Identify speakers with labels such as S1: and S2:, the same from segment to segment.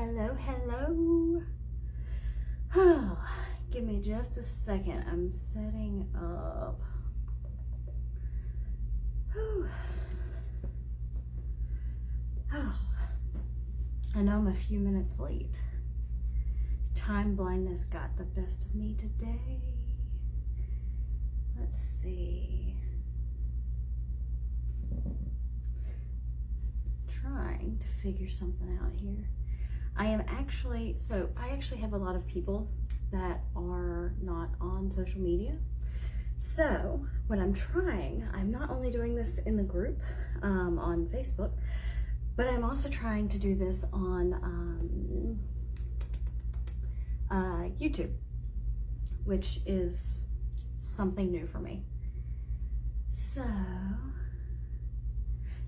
S1: hello, hello. Oh, give me just a second. I'm setting up. Whew. Oh, I know I'm a few minutes late. Time blindness got the best of me today. Let's see. Trying to figure something out here. I actually have a lot of people that are not on social media. So what I'm not only doing this in the group on Facebook, but I'm also trying to do this on YouTube, which is something new for me. So,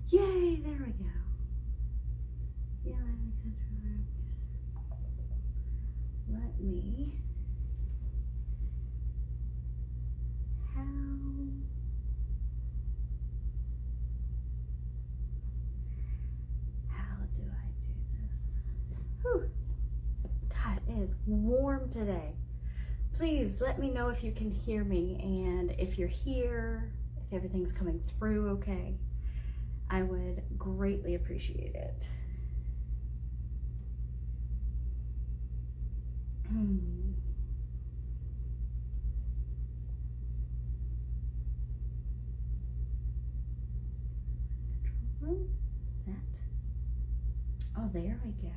S1: yay, there we go. Yeah, let me, how do I do this? Whew. God, it is warm today. Please let me know if you can hear me and if you're here, if everything's coming through okay. I would greatly appreciate it. Control that. Oh, there we go.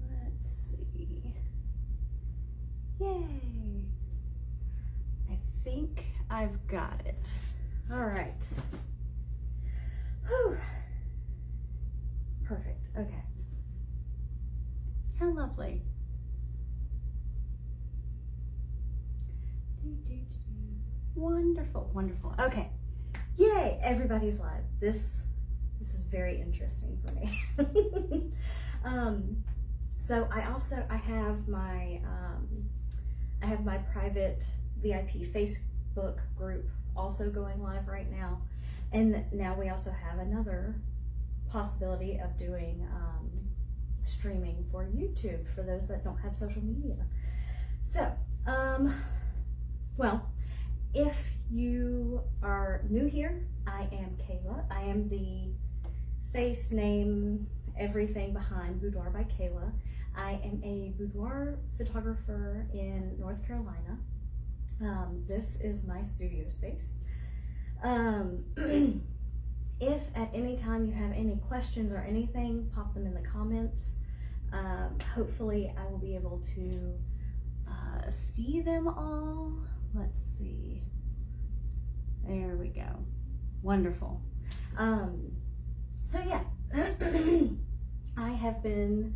S1: Let's see. Yay. I think I've got it. All right. Whew. Perfect. Okay. How lovely. Wonderful, wonderful. Okay. Yay, everybody's live. This is very interesting for me. So I have my private VIP Facebook group also going live right now, and now we also have another possibility of doing streaming for YouTube for those that don't have social media. So, well, if you are new here, I am Kayla. I am the face, name, everything behind Boudoir by Kayla. I am a boudoir photographer in North Carolina. This is my studio space. If at any time you have any questions or anything, pop them in the comments. Hopefully I will be able to see them all. Let's see. There we go. Wonderful. So yeah, I've been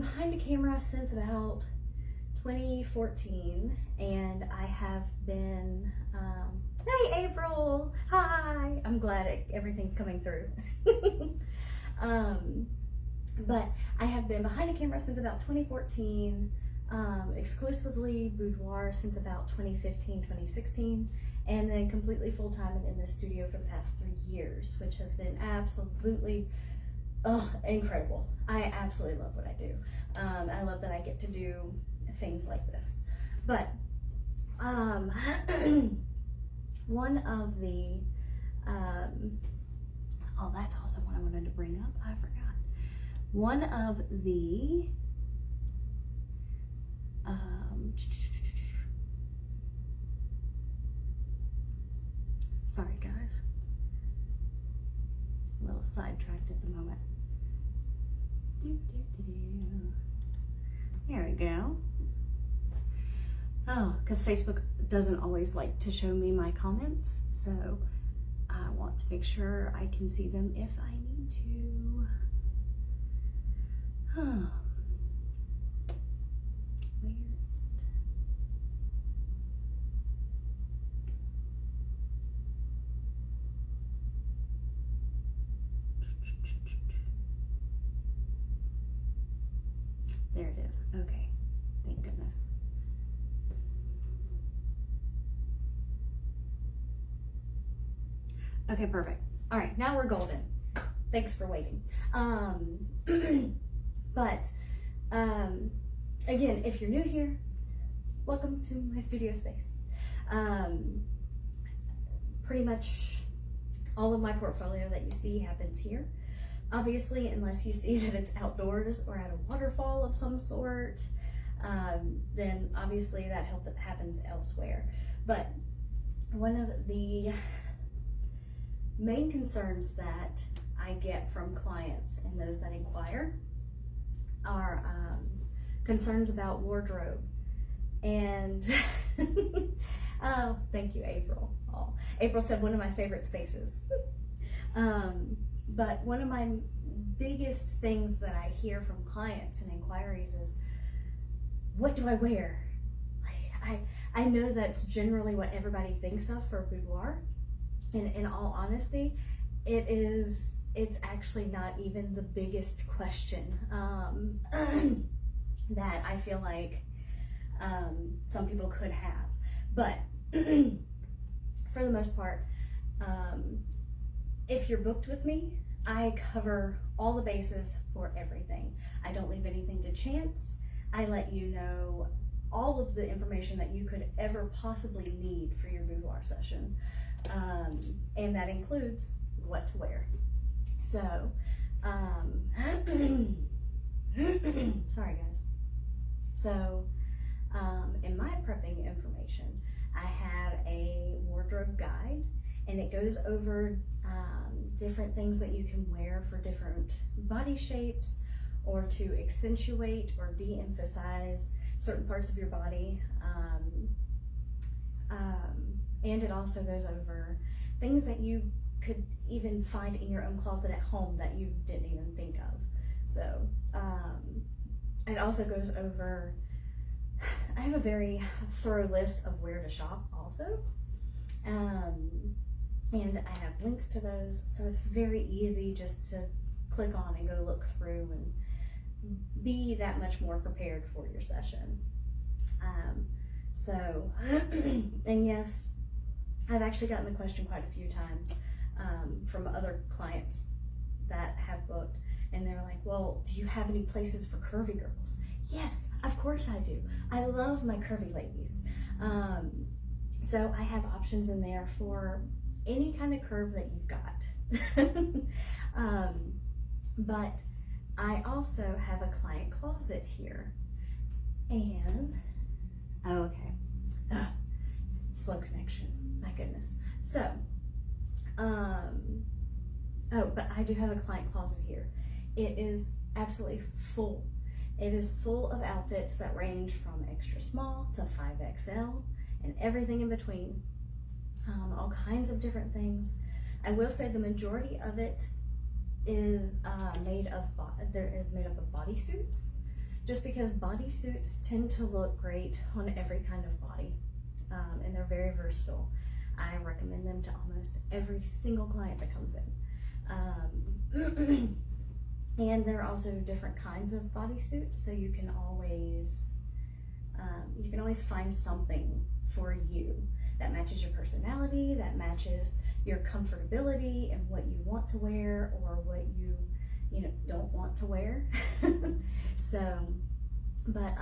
S1: behind a camera since about 2014, and I have been, hey April, hi, I'm glad everything's coming through. But I have been behind a camera since about 2014, exclusively boudoir since about 2015, 2016, and then completely full-time and in the studio for the past 3 years, which has been absolutely incredible. I absolutely love what I do. I love that I get to do things like this. But one of the oh, that's also what I wanted to bring up. I forgot. One of the sorry guys, a little sidetracked at the moment. There we go. Oh, because Facebook doesn't always like to show me my comments, so I want to make sure I can see them if I need to. Huh. Where is it? There it is. Okay. Thank goodness. Okay, perfect. All right, now we're golden. Thanks for waiting. But again, if you're new here, welcome to my studio space. Pretty much all of my portfolio that you see happens here. Obviously, unless you see that it's outdoors or at a waterfall of some sort, then obviously that happens elsewhere. But one of the main concerns that I get from clients and those that inquire are concerns about wardrobe. And oh, thank you, April. Oh, April said one of my favorite spaces. But one of my biggest things that I hear from clients and inquiries is, what do I wear? I know that's generally what everybody thinks of for boudoir. And in all honesty, it's actually not even the biggest question that I feel like some people could have. But for the most part, if you're booked with me, I cover all the bases for everything. I don't leave anything to chance. I let you know all of the information that you could ever possibly need for your boudoir session. And that includes what to wear. So, sorry guys. So, in my prepping information, I have a wardrobe guide, and it goes over different things that you can wear for different body shapes, or to accentuate or de-emphasize certain parts of your body. And it also goes over things that you could even find in your own closet at home that you didn't even think of. So it also goes over, I have a very thorough list of where to shop also. And I have links to those, so it's very easy just to click on and go look through and be that much more prepared for your session. And yes, I've actually gotten the question quite a few times from other clients that have booked, and they're like, well, do you have any places for curvy girls? Yes, of course I do. I love my curvy ladies. So I have options in there for any kind of curve that you've got. But I also have a client closet here. And, oh, okay. Slow connection, my goodness. So, but I do have a client closet here. It is absolutely full. It is full of outfits that range from extra small to 5XL and everything in between. All kinds of different things. I will say the majority of it is made up of bodysuits, just because bodysuits tend to look great on every kind of body, and they're very versatile. I recommend them to almost every single client that comes in. And there are also different kinds of bodysuits, so you can always find something for you that matches your personality, that matches your comfortability and what you want to wear or what you don't want to wear. So, but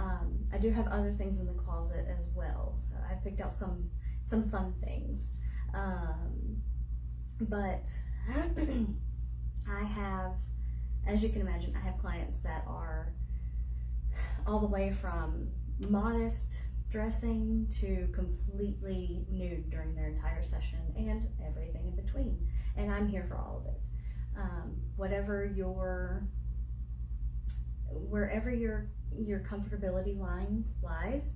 S1: I do have other things in the closet as well. So I picked out some fun things. But I have, as you can imagine, I have clients that are all the way from modest dressing to completely nude during their entire session and everything in between. And I'm here for all of it. Wherever your comfortability line lies,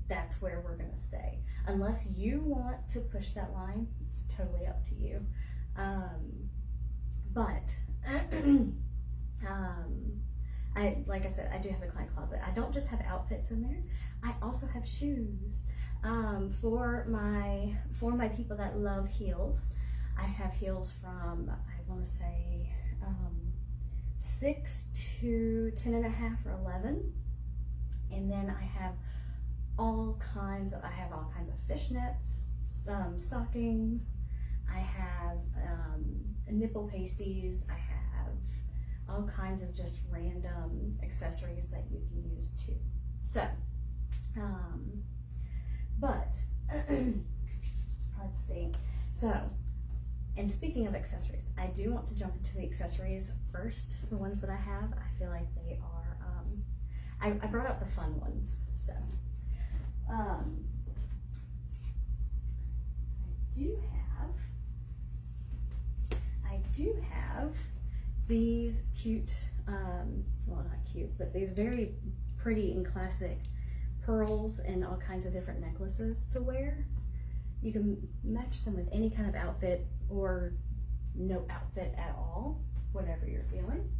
S1: that's where we're gonna stay. Unless you want to push that line, it's totally up to you. Like I said, I do have a client closet. I don't just have outfits in there. I also have shoes. For my people that love heels, I have heels from, I want to say, 6 to 10.5 or 11. And then I have all kinds of fishnets, stockings. I have nipple pasties. I have all kinds of just random accessories that you can use too. So, but let's see. So, and speaking of accessories, I do want to jump into the accessories first. The ones that I have, I feel like they are, I brought out the fun ones. So, I do have these cute, well, not cute, but these very pretty and classic pearls and all kinds of different necklaces to wear. You can match them with any kind of outfit or no outfit at all, whatever you're feeling.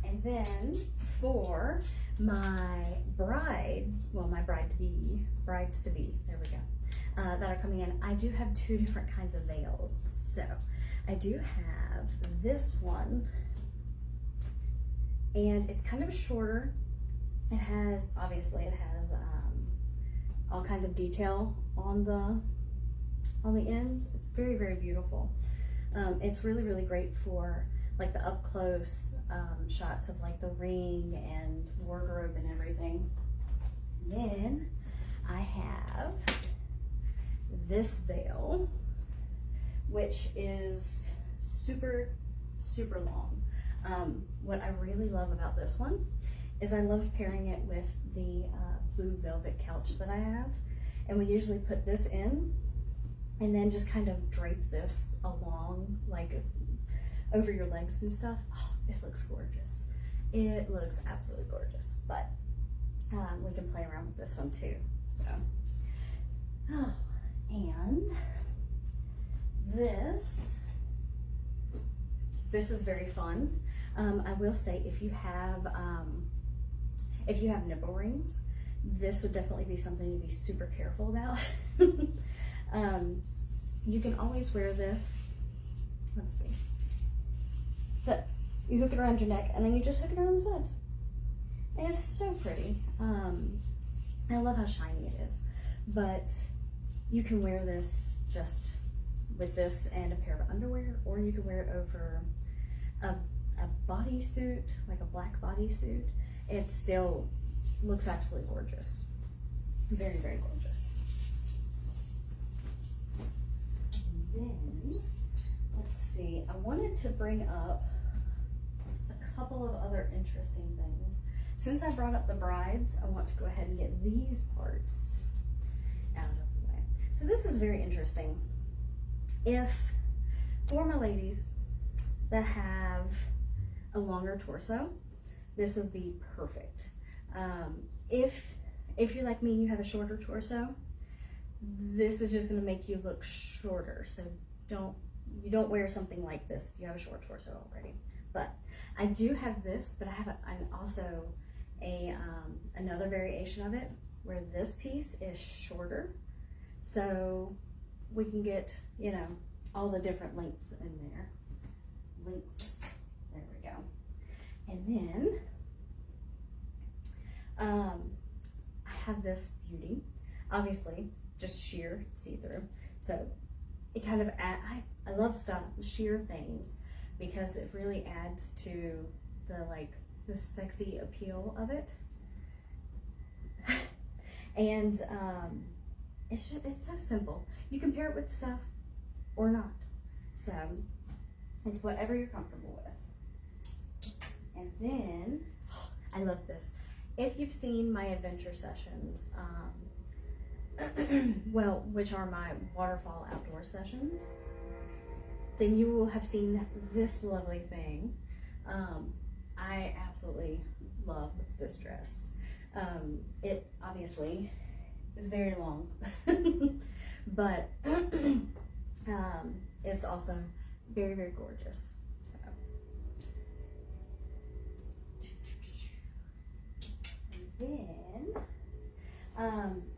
S1: And then for my brides-to-be, there we go, that are coming in, I do have two different kinds of veils. So I do have this one, and it's kind of shorter. It has all kinds of detail on the ends. It's very, very beautiful. It's really, really great for like the up close shots of like the ring and wardrobe and everything. And then I have this veil, which is super, super long. What I really love about this one is I love pairing it with the blue velvet couch that I have. And we usually put this in and then just kind of drape this along, like over your legs and stuff. Oh, it looks gorgeous. It looks absolutely gorgeous. But we can play around with this one too. So, oh, and this is very fun. I will say, if you have nipple rings, this would definitely be something to be super careful about. You can always wear this. Let's see. So you hook it around your neck, and then you just hook it around the sides. And it's so pretty. I love how shiny it is. But you can wear this just with this and a pair of underwear, or you can wear it over a bodysuit, like a black bodysuit. It still looks absolutely gorgeous. Very, very gorgeous. And then, let's see, I wanted to bring up a couple of other interesting things. Since I brought up the brides, I want to go ahead and get these parts out of the way. So this is very interesting. For my ladies that have a longer torso, this would be perfect. If you're like me, you have a shorter torso, this is just going to make you look shorter. So you don't wear something like this if you have a short torso already. But I do have this, but I have also another variation of it where this piece is shorter, so we can get, you know, all the different lengths in there. There we go. And then I have this beauty, obviously just sheer see-through. So it kind of I love sheer things because it really adds to the sexy appeal of it. And it's so simple. You can pair it with stuff or not. So it's whatever you're comfortable with. And then, I love this. If you've seen my adventure sessions, well, which are my waterfall outdoor sessions, then you will have seen this lovely thing. I absolutely love this dress. It obviously is very long, but it's also very, very gorgeous. So. And then,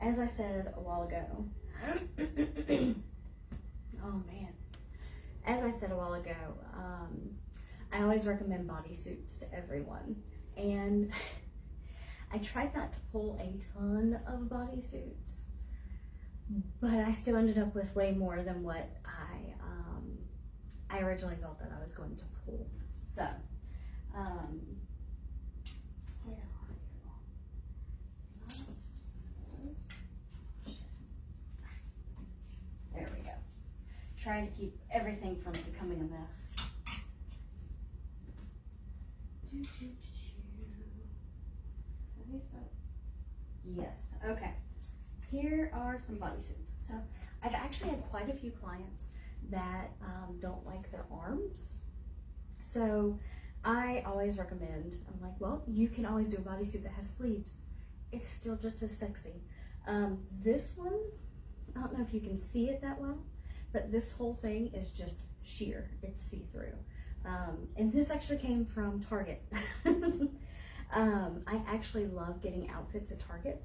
S1: as I said a while ago, oh man, as I said a while ago, I always recommend bodysuits to everyone. And I tried not to pull a ton of bodysuits, but I still ended up with way more than what I originally thought that I was going to pull. So, where are you? There we go. Trying to keep everything from becoming a mess. Yes, okay. Here are some bodysuits. So I've actually had quite a few clients that don't like their arms. So I always recommend, I'm like, well, you can always do a bodysuit that has sleeves. It's still just as sexy. This one, I don't know if you can see it that well, but this whole thing is just sheer. It's see-through. And this actually came from Target. I actually love getting outfits at Target.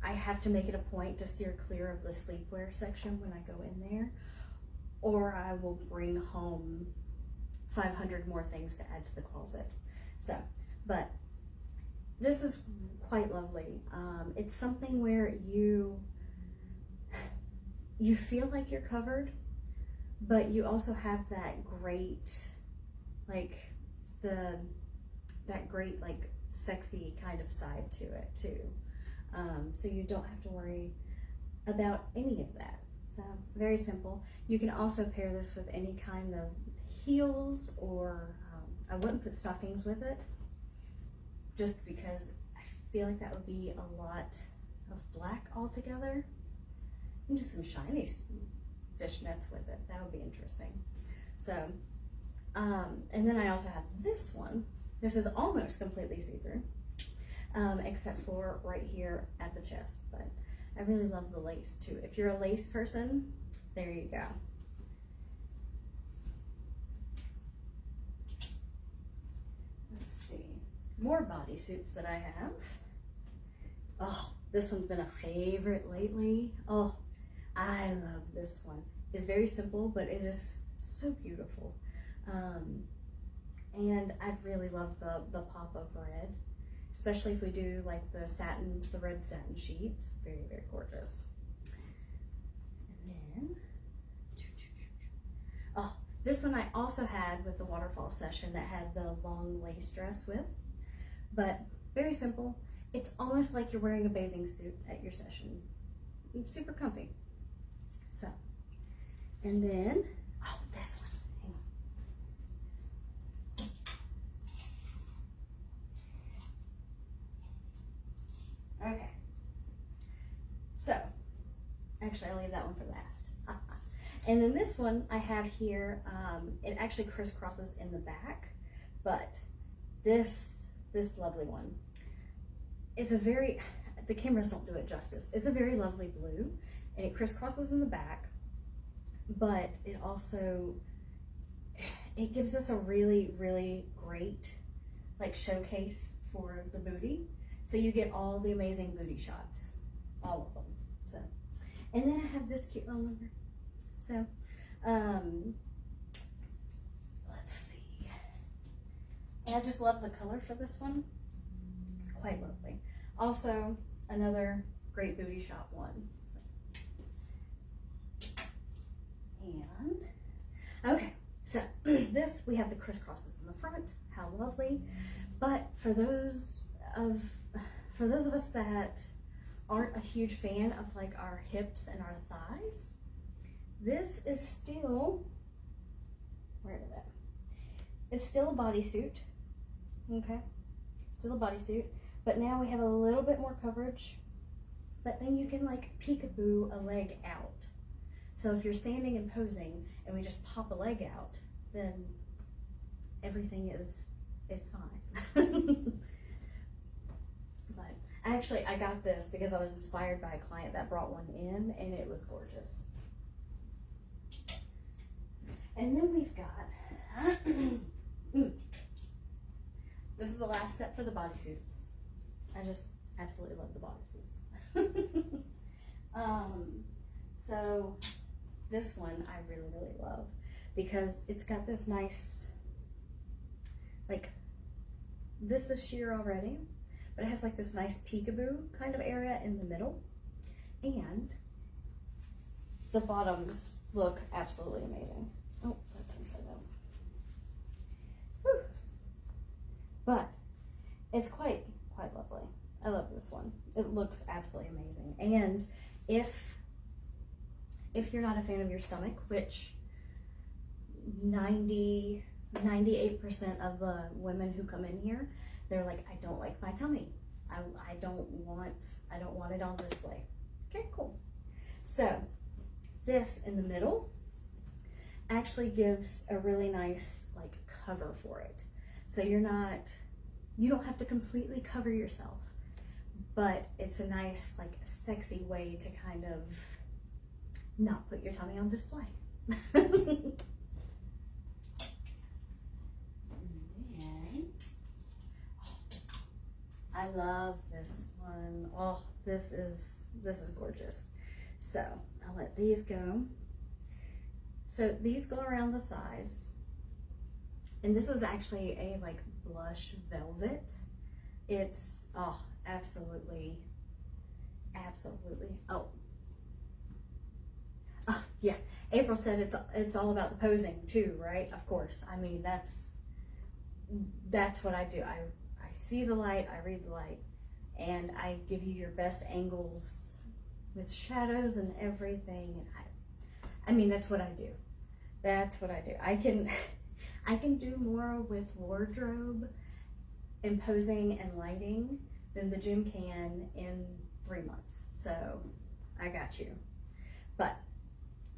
S1: I have to make it a point to steer clear of the sleepwear section when I go in there, or I will bring home 500 more things to add to the closet. So, but this is quite lovely. It's something where you feel like you're covered, but you also have that great, like, that great, like, sexy kind of side to it too. So you don't have to worry about any of that. So very simple. You can also pair this with any kind of heels, or I wouldn't put stockings with it, just because I feel like that would be a lot of black altogether. And just some shiny fishnets with it. That would be interesting. So, and then I also have this one. This is almost completely see-through, except for right here at the chest. But I really love the lace too. If you're a lace person, there you go. Let's see, more bodysuits that I have. Oh, this one's been a favorite lately. Oh, I love this one. It's very simple, but it is so beautiful. And I really love the pop of red, especially if we do like the red satin sheets. Very, very gorgeous. And then, oh, this one I also had with the waterfall session that had the long lace dress with, but very simple. It's almost like you're wearing a bathing suit at your session. It's super comfy. So, and then, oh, this one. Okay, so actually I'll leave that one for last. And then this one I have here, it actually crisscrosses in the back, but this lovely one, it's a very, the cameras don't do it justice. It's a very lovely blue, and it crisscrosses in the back, but it also, it gives us a really, really great like showcase for the booty. So you get all the amazing booty shots, all of them. So, and then I have this cute little number. So, let's see. And I just love the color for this one. It's quite lovely. Also, another great booty shot one. And, okay, so this, we have the crisscrosses in the front. How lovely. But for those of us that aren't a huge fan of like our hips and our thighs, this is still, where is it? It's still a bodysuit, okay? Still a bodysuit, but now we have a little bit more coverage, but then you can like peekaboo a leg out. So if you're standing and posing and we just pop a leg out, then everything is fine. But actually I got this because I was inspired by a client that brought one in, and it was gorgeous. And then we've got, this is the last step for the bodysuits. I just absolutely love the bodysuits. So this one I really, really love because it's got this nice, like, this is sheer already, but it has like this nice peekaboo kind of area in the middle, and the bottoms look absolutely amazing. Oh, that's inside out. Whew. But it's quite lovely. I love this one. It looks absolutely amazing. And if you're not a fan of your stomach, which 98% of the women who come in here, they're like, I don't like my tummy. I don't want it on display. Okay, cool. So this in the middle actually gives a really nice like cover for it. So you don't have to completely cover yourself, but it's a nice like sexy way to kind of not put your tummy on display. I love this one. Oh, this is gorgeous. So I'll let these go. So these go around the thighs, and this is actually a like blush velvet. It's absolutely. Oh yeah. April said it's all about the posing too, right? Of course. I mean that's what I do. I see the light, I read the light, and I give you your best angles with shadows and everything. And I mean, that's what I do. That's what I do. I can do more with wardrobe and posing and lighting than the gym can in 3 months. So I got you. But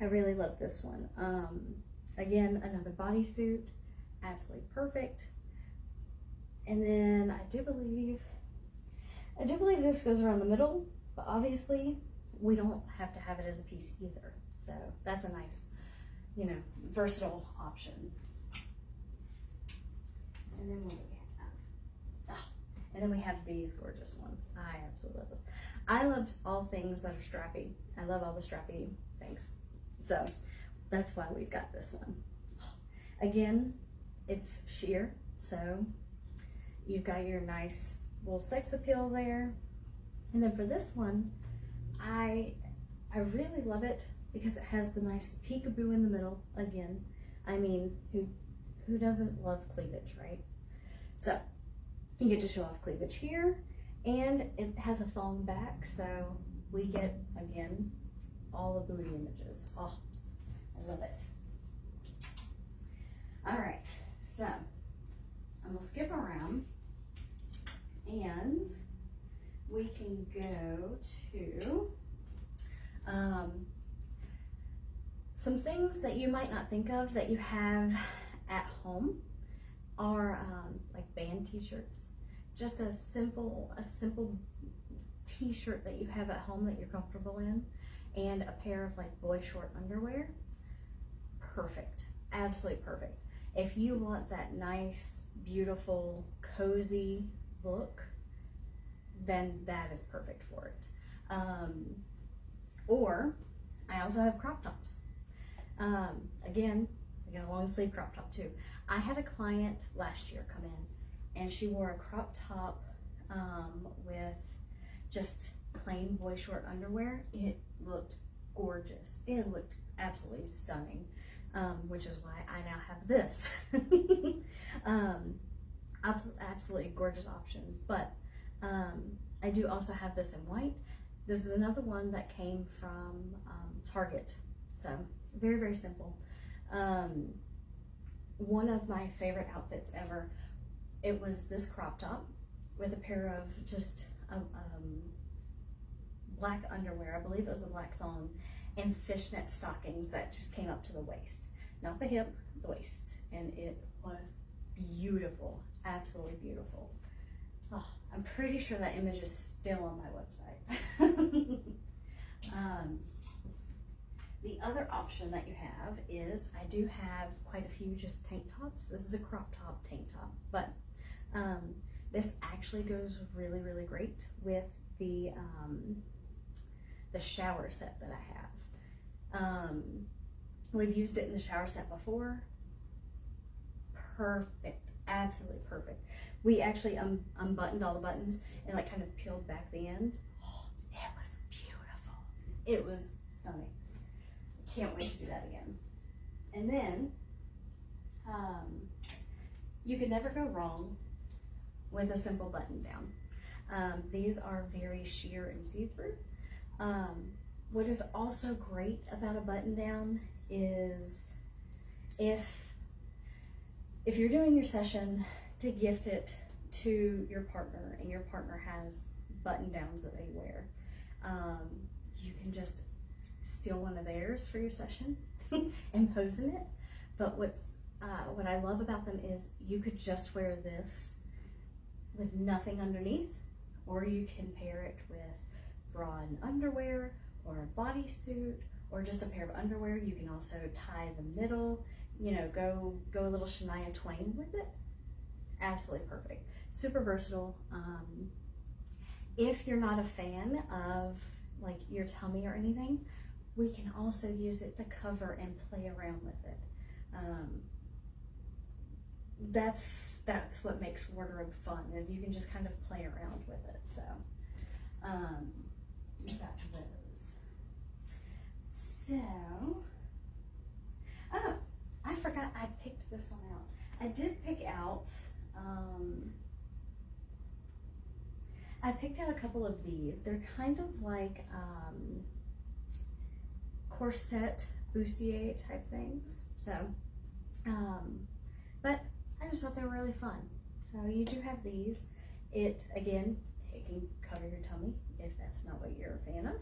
S1: I really love this one. Again, another bodysuit, absolutely perfect. And then I do believe this goes around the middle, but obviously we don't have to have it as a piece either. So that's a nice, versatile option. And then we have these gorgeous ones. I absolutely love this. I love all things that are strappy. I love all the strappy things. So that's why we've got this one. Again, it's sheer, so you've got your nice little sex appeal there. And then for this one, I really love it because it has the nice peekaboo in the middle. Again, I mean, who doesn't love cleavage, right? So you get to show off cleavage here, and it has a thong back, so we get, again, all the booty images. Oh, I love it. All right, so I'm gonna skip around, and we can go to some things that you might not think of that you have at home are like band t-shirts. Just a simple t-shirt that you have at home that you're comfortable in, and a pair of like boy short underwear. Perfect, absolutely perfect. If you want that nice, beautiful, cozy look, then that is perfect for it. Or I also have crop tops. Again, I got a long sleeve crop top too. I had a client last year come in, and she wore a crop top with just plain boy short underwear. It looked gorgeous. It looked absolutely stunning, which is why I now have this. Absolutely gorgeous options. But I do also have this in white. This is another one that came from Target. So very, very simple. One of my favorite outfits ever. It was this crop top with a pair of just black underwear. I believe it was a black thong, and fishnet stockings that just came up to the waist. Not the hip, the waist. And it was beautiful, absolutely beautiful. Oh, I'm pretty sure that image is still on my website. The other option that you have is, I do have quite a few just tank tops. This is a crop top tank top, but this actually goes really, really great with the shower set that I have. We've used it in the shower set before. Perfect, absolutely perfect. We actually unbuttoned all the buttons and like kind of peeled back the ends. Oh, it was beautiful. It was stunning. Can't wait to do that again. And then you can never go wrong with a simple button down. These are very sheer and see-through. What is also great about a button down is if you're doing your session to gift it to your partner and your partner has button downs that they wear, you can just steal one of theirs for your session and pose in it. But what I love about them is you could just wear this with nothing underneath, or you can pair it with bra and underwear, or a bodysuit, or just a pair of underwear. You can also tie the middle, you know, go a little Shania Twain with it. Absolutely perfect. Super versatile. If you're not a fan of like your tummy or anything, we can also use it to cover and play around with it. That's what makes wardrobe fun, is you can just kind of play around with it. So we got those. So, oh, I forgot I picked this one out. I did pick out, I picked out a couple of these. They're kind of like corset bustier type things. So, but I just thought they were really fun. So you do have these. It can cover your tummy if that's not what you're a fan of.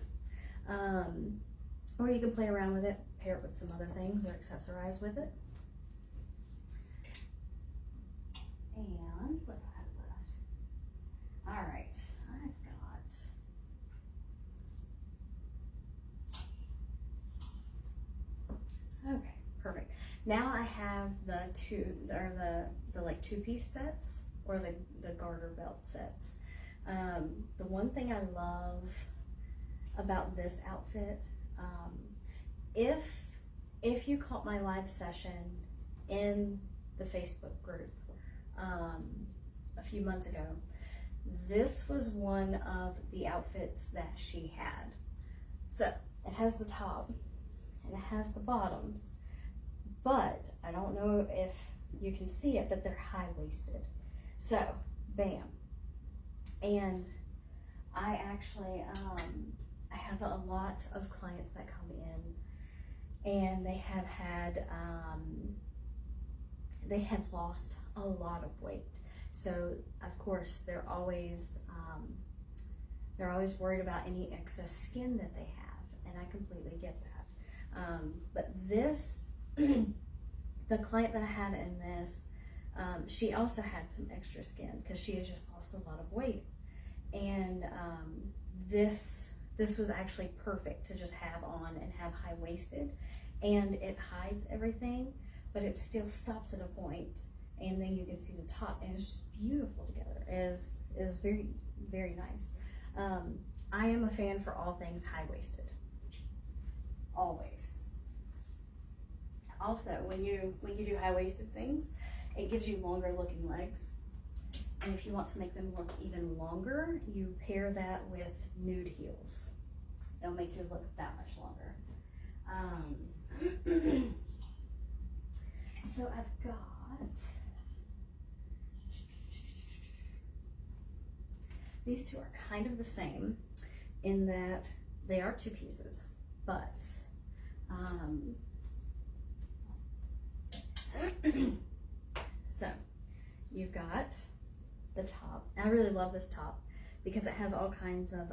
S1: Or you can play around with it, pair it with some other things, or accessorize with it. And what do I have left? All right, okay, perfect. Now I have the like two-piece sets, or the garter belt sets. The one thing I love about this outfit, if you caught my live session in the Facebook group a few months ago, this was one of the outfits that she had. So it has the top and it has the bottoms, but I don't know if you can see it, but they're high-waisted. So, bam. And I actually, I have a lot of clients that come in and they have had, they have lost a lot of weight. So, of course, they're always worried about any excess skin that they have, and I completely get that. But this, the client that I had in this, she also had some extra skin because she had just lost a lot of weight. And this was actually perfect to just have on and have high-waisted, and it hides everything, but it still stops at a point, and then you can see the top, and it's just beautiful together. It is very, very nice. I am a fan for all things high-waisted, always. Also, when you do high-waisted things, it gives you longer looking legs. And if you want to make them look even longer, you pair that with nude heels. It'll make you look that much longer. So I've got these two are kind of the same in that they are two pieces, but so you've got the top. I really love this top because it has all kinds of,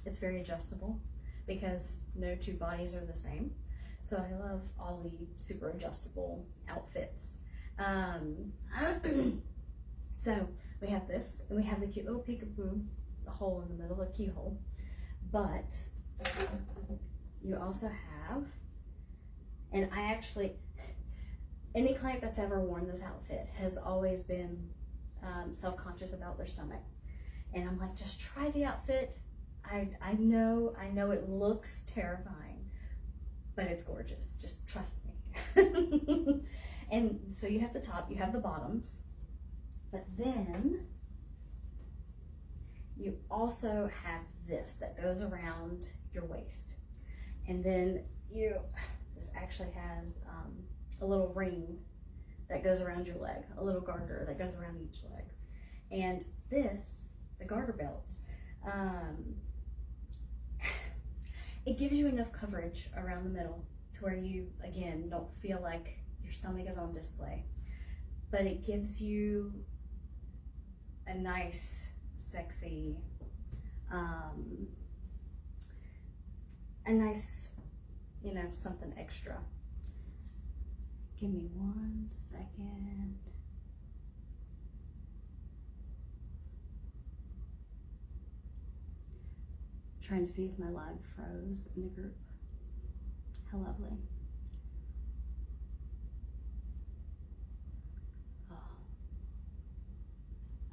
S1: it's very adjustable because no two bodies are the same. So I love all the super adjustable outfits. So we have this, and we have the cute little peekaboo, the hole in the middle, the keyhole. But you also have, and I actually, any client that's ever worn this outfit has always been self-conscious about their stomach. And I'm like, just try the outfit. I know it looks terrifying, but it's gorgeous. Just trust me. And so you have the top, you have the bottoms, but then you also have this that goes around your waist. And then this actually has a little ring that goes around your leg, a little garter that goes around each leg. And this, the garter belts, it gives you enough coverage around the middle to where you, again, don't feel like your stomach is on display. But it gives you a nice, sexy, a nice, something extra. Give me 1 second. Trying to see if my live froze in the group. How lovely. Oh.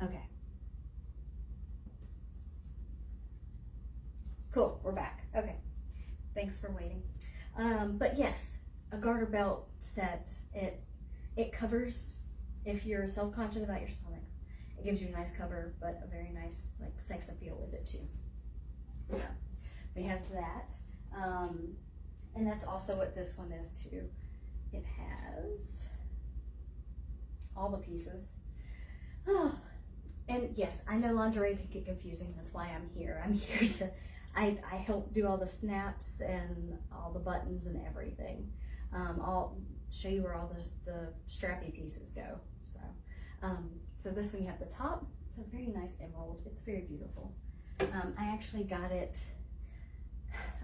S1: Okay. Cool, we're back. Okay. Thanks for waiting. But yes, a garter belt set, it covers, if you're self-conscious about your stomach, it gives you a nice cover, but a very nice sex appeal with it too. So we have that, and that's also what this one is too. It has all the pieces. Oh, and yes, I know lingerie can get confusing. That's why I'm here. I'm here to, I help do all the snaps and all the buttons and everything. I'll show you where all the strappy pieces go. So this one you have the top. It's a very nice emerald. It's very beautiful. I actually got it,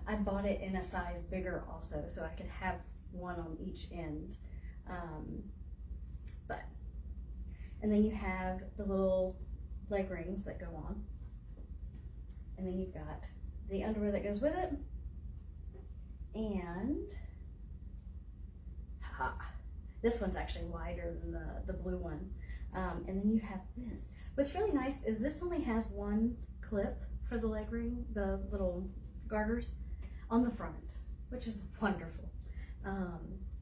S1: I bought it in a size bigger also, so I could have one on each end. And then you have the little leg rings that go on. And then you've got the underwear that goes with it. And this one's actually wider than the blue one. And then you have this. What's really nice is this only has one clip for the leg ring, the little garters on the front, which is wonderful.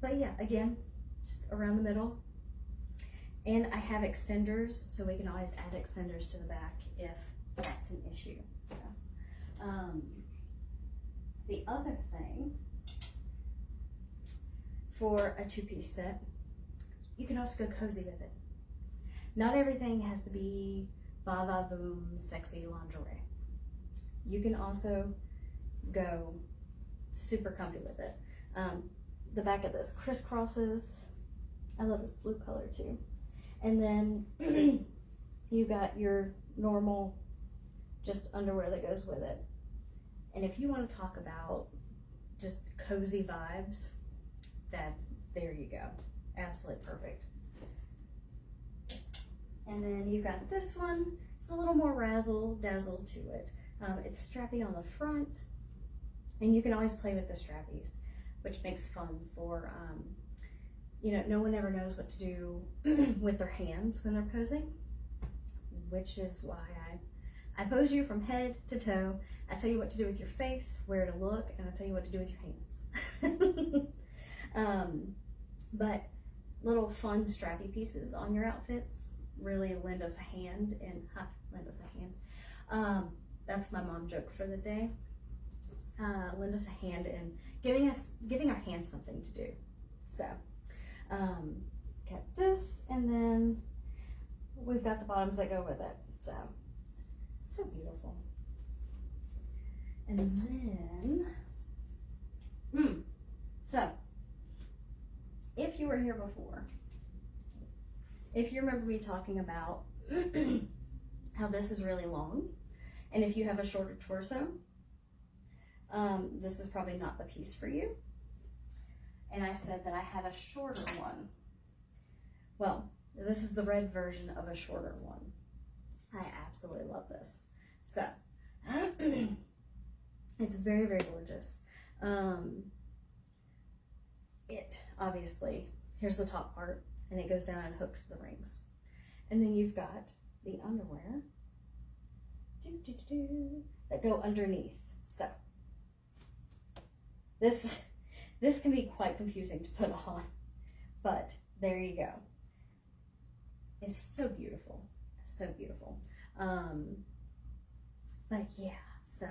S1: But yeah, again, just around the middle. And I have extenders, so we can always add extenders to the back if that's an issue. So, the other thing for a two-piece set, you can also go cozy with it. Not everything has to be va-va-voom sexy lingerie. You can also go super comfy with it. The back of this crisscrosses. I love this blue color too. And then you got your normal just underwear that goes with it. And if you want to talk about just cozy vibes, there you go. Absolutely perfect. And then you got this one. It's a little more razzle dazzle to it. It's strappy on the front, and you can always play with the strappies, which makes fun for, no one ever knows what to do with their hands when they're posing, which is why I pose you from head to toe. I tell you what to do with your face, where to look, and I tell you what to do with your hands. But little fun strappy pieces on your outfits really lend us a hand, and lend us a hand. That's my mom joke for the day. Lend us a hand in giving our hands something to do. So, got this, and then we've got the bottoms that go with it. So beautiful. And then, so if you were here before, if you remember me talking about how this is really long, and if you have a shorter torso, this is probably not the piece for you. And I said that I had a shorter one. Well, this is the red version of a shorter one. I absolutely love this. So, it's very, very gorgeous. It obviously, here's the top part, and it goes down and hooks the rings. And then you've got the underwear that go underneath. So, this This can be quite confusing to put on, but there you go. It's so beautiful, so beautiful. But yeah, so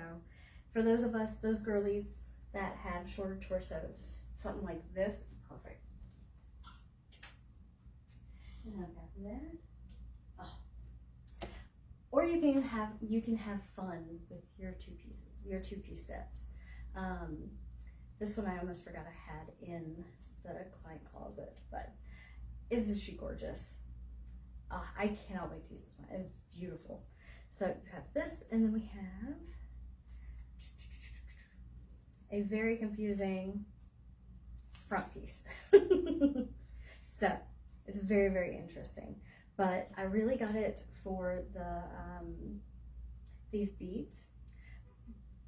S1: for those of us, those girlies that have shorter torsos, something like this, perfect. And I've got that. Oh. Or you can have fun with your two piece sets. This one I almost forgot I had in the client closet, but isn't she gorgeous? I cannot wait to use this one. It's beautiful. So you have this, and then we have a very confusing front piece. So it's very, very interesting. But I really got it for the these beads.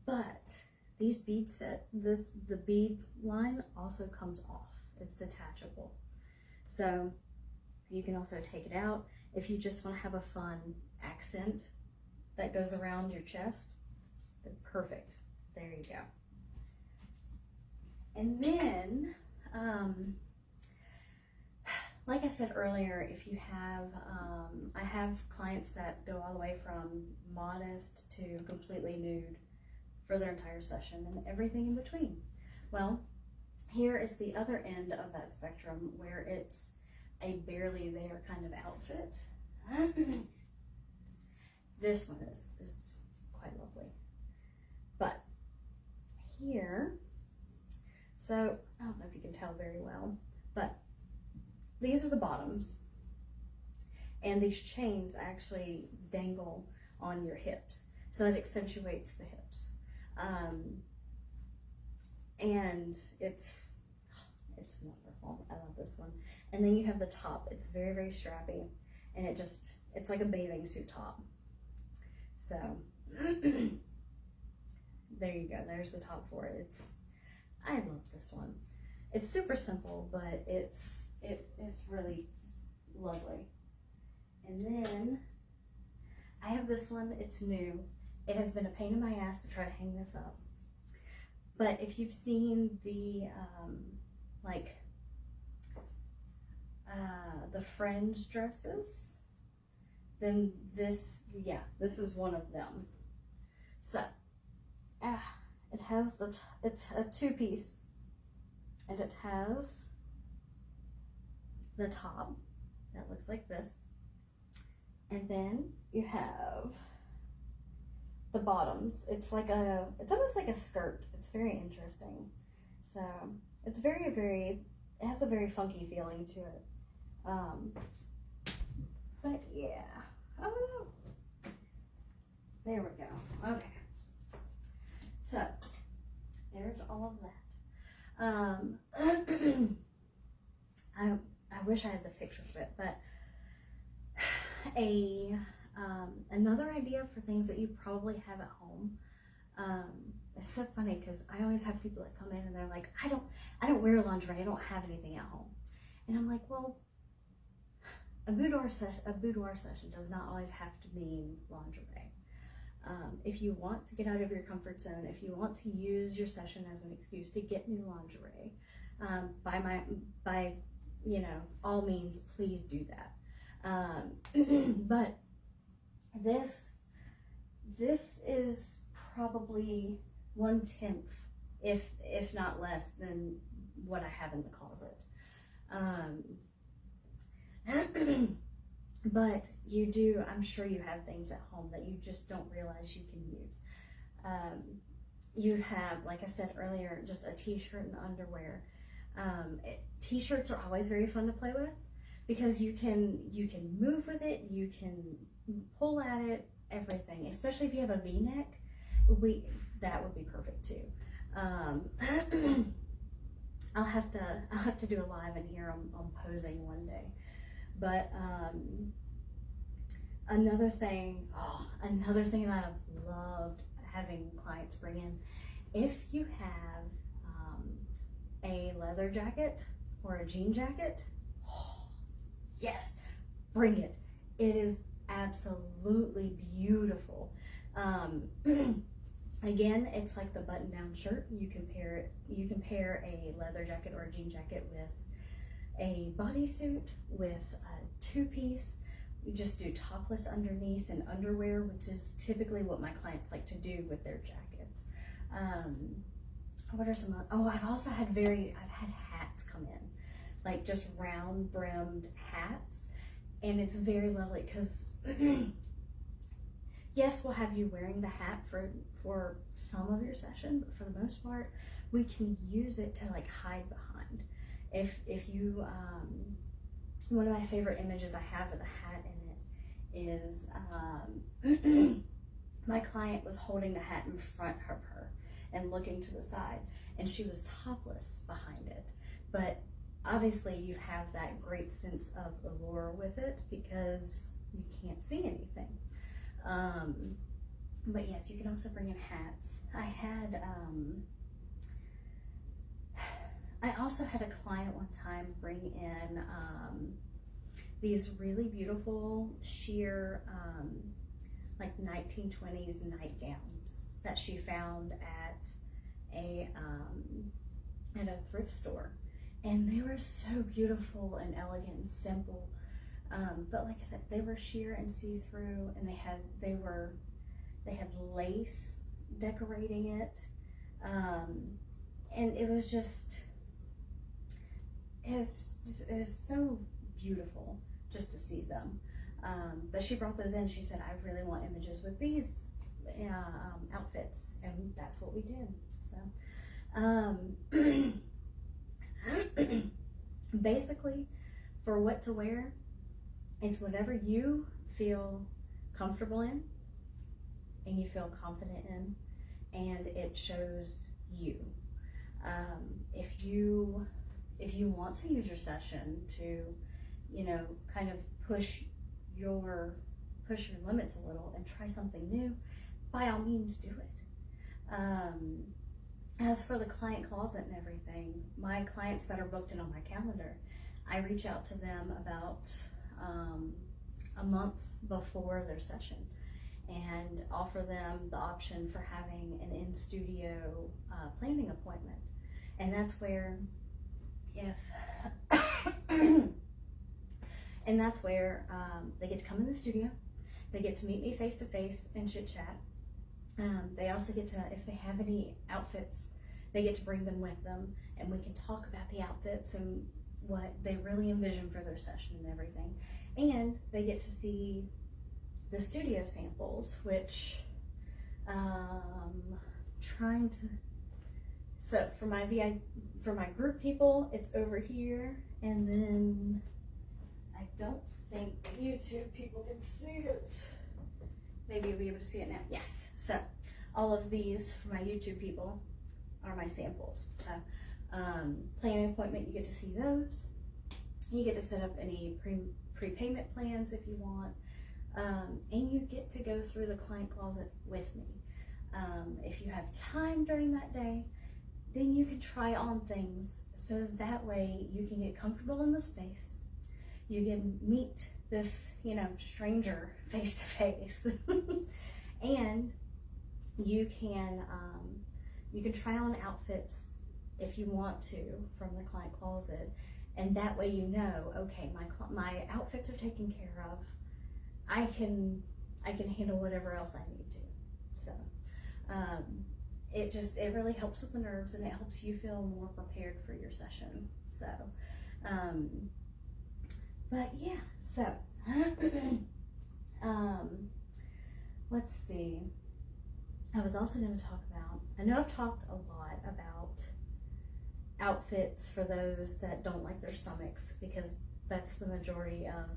S1: But these bead the bead line also comes off. It's detachable. So you can also take it out if you just want to have a fun accent that goes around your chest. Then perfect. There you go. And then, like I said earlier, if you have, I have clients that go all the way from modest to completely nude for their entire session and everything in between. Well, here is the other end of that spectrum where it's a barely there kind of outfit. This one is quite lovely. But here, so I don't know if you can tell very well, but these are the bottoms, and these chains actually dangle on your hips, so it accentuates the hips. And it's wonderful. I love this one. And then you have the top. It's very, very strappy, and it's like a bathing suit top. So there you go. There's the top for it. I love this one. It's super simple, but it's really lovely. And then I have this one. It's new. It has been a pain in my ass to try to hang this up. But if you've seen the the fringe dresses, then this is one of them. So it has it's a two-piece, and it has the top that looks like this, and then you have the bottoms. It's almost like a skirt. It's very interesting. So it's very, very, it has a very funky feeling to it. But yeah, I don't know. There we go. Okay. So there's all of that. I wish I had the picture of it, but another idea for things that you probably have at home. It's so funny because I always have people that come in and they're like, I don't wear lingerie. I don't have anything at home. And I'm like, well, a boudoir session does not always have to mean lingerie. If you want to get out of your comfort zone, if you want to use your session as an excuse to get new lingerie, by all means, please do that. But this is probably 1/10, if not less, than what I have in the closet. But you do, I'm sure you have things at home that you just don't realize you can use. You have, like I said earlier, just a t-shirt and underwear. T-shirts are always very fun to play with because you can move with it, you can pull at it, everything. Especially if you have a V-neck, that would be perfect too. I'll have to do a live in here on posing one day. But another thing that I've loved having clients bring in, if you have a leather jacket or a jean jacket, yes, bring it. It is absolutely beautiful. Again, it's like the button-down shirt. You can pair a leather jacket or a jean jacket with a bodysuit, with a two-piece. You just do topless underneath and underwear, which is typically what my clients like to do with their jackets. What are some? Oh, I've had hats come in, like just round brimmed hats, and it's very lovely because yes, we'll have you wearing the hat for some of your session, but for the most part, we can use it to like hide behind. If you, one of my favorite images I have with a hat in it is my client was holding the hat in front of her and looking to the side, and she was topless behind it. But obviously you have that great sense of allure with it because you can't see anything. But yes, you can also bring in hats. I also had a client one time bring in these really beautiful sheer like 1920s nightgowns that she found at a thrift store, and they were so beautiful and elegant and simple. But like I said, they were sheer and see-through, and they had lace decorating it, and it was so beautiful just to see them. But she brought those in. She said, I really want images with these outfits, and that's what we did. So basically, for what to wear, it's whatever you feel comfortable in and you feel confident in, and it shows you. If you want to use your session to, kind of push your limits a little and try something new, by all means do it. As for the client closet and everything, my clients that are booked in on my calendar, I reach out to them about a month before their session and offer them the option for having an in-studio planning appointment. And that's where they get to come in the studio, they get to meet me face to face and chit chat. They also get to, if they have any outfits, they get to bring them with them, and we can talk about the outfits and what they really envision for their session and everything. And they get to see the studio samples, which so for my group people, it's over here, and then I don't think YouTube people can see it. Maybe you'll be able to see it now. Yes. So all of these for my YouTube people are my samples. So planning appointment, you get to see those. You get to set up any prepayment plans if you want, and you get to go through the client closet with me. If you have time during that day, then you can try on things, so that way you can get comfortable in the space. You can meet this, stranger face to face, and you can try on outfits if you want to from the client closet, and that way okay, my outfits are taken care of. I can handle whatever else I need to. So it really helps with the nerves, and it helps you feel more prepared for your session. So but yeah, so let's see. I was also going to talk about, I know I've talked a lot about outfits for those that don't like their stomachs, because that's the majority of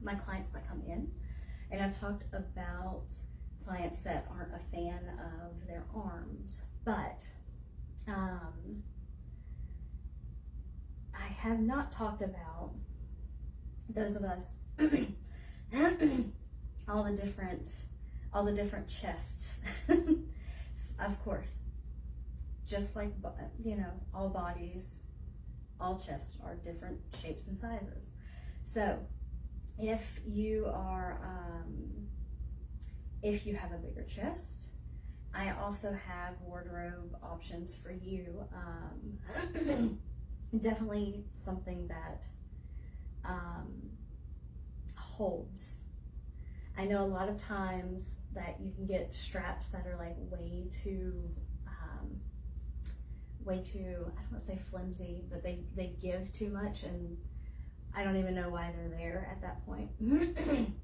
S1: my clients that come in. And I've talked about clients that aren't a fan of their arms, but I have not talked about those of us all the different chests. Of course, just like all bodies, all chests are different shapes and sizes. So if you have a bigger chest, I also have wardrobe options for you. Definitely something that holds. I know a lot of times that you can get straps that are like way too, I don't want to say flimsy, but they give too much, and I don't even know why they're there at that point. And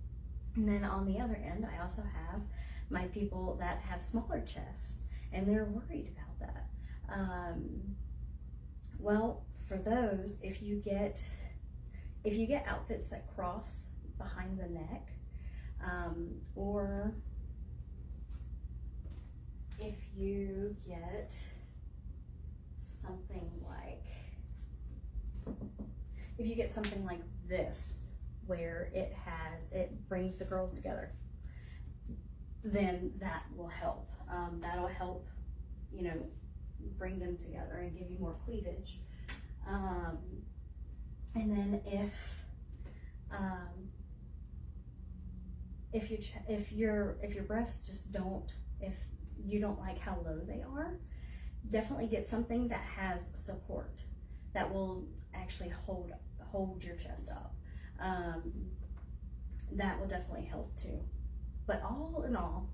S1: then on the other end, I also have my people that have smaller chests, and they're worried about that. Well, for those, if you get outfits that cross behind the neck, or if you get something like this, where it brings the girls together, then that will help. That'll help, bring them together and give you more cleavage. And then if your breasts just if you don't like how low they are, definitely get something that has support that will actually hold your chest up. That will definitely help too. But all in all,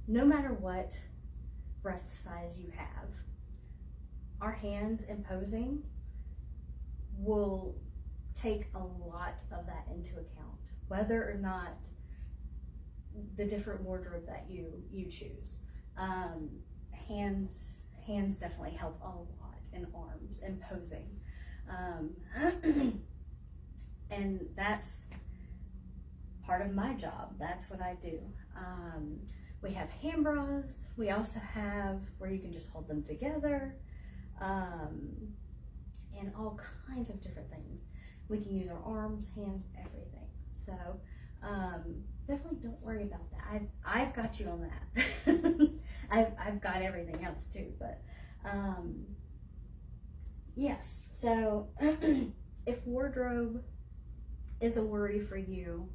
S1: no matter what breast size you have, our hands and posing will take a lot of that into account, whether or not the different wardrobe that you choose. Hands definitely help a lot, and arms and posing. And that's part of my job. That's what I do. We have hand bras. We also have where you can just hold them together, and all kinds of different things. We can use our arms, hands, everything. So definitely don't worry about that. I've got you on that. I've got everything else too, but yes. So if wardrobe is a worry for you,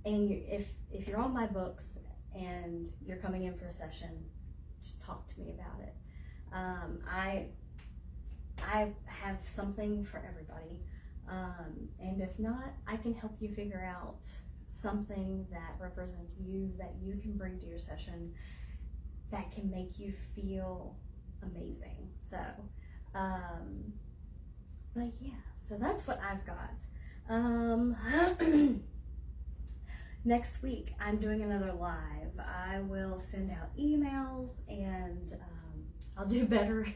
S1: and if you're on my books and you're coming in for a session, just talk to me about it. I have something for everybody, and if not, I can help you figure out something that represents you, that you can bring to your session, that can make you feel amazing. So but yeah, so that's what I've got. Next week, I'm doing another live. I will send out emails, and I'll do better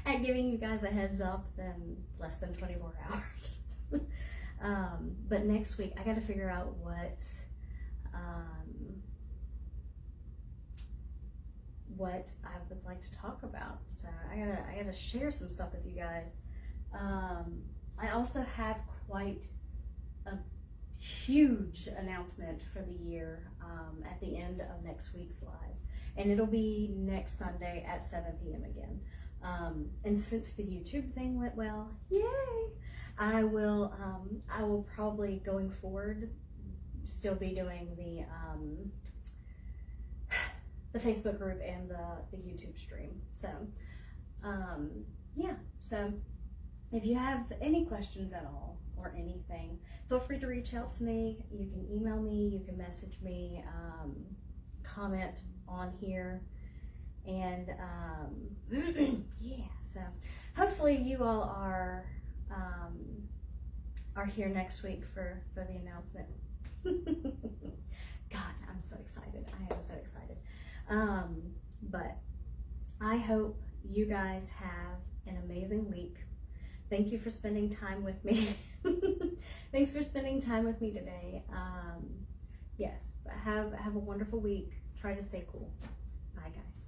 S1: at giving you guys a heads up than less than 24 hours. But next week, I got to figure out what I would like to talk about. So I gotta share some stuff with you guys. I also have quite a huge announcement for the year at the end of next week's live, and it'll be next Sunday at 7 p.m. again. And since the YouTube thing went well, yay! I will probably going forward still be doing the Facebook group and the YouTube stream. So yeah, so if you have any questions at all or anything, feel free to reach out to me. You can email me, you can message me, comment on here, and yeah, so hopefully you all are here next week for the announcement. God, I'm so excited. I am so excited. But I hope you guys have an amazing week. Thank you for spending time with me. Thanks for spending time with me today. Yes, have a wonderful week. Try to stay cool. Bye, guys.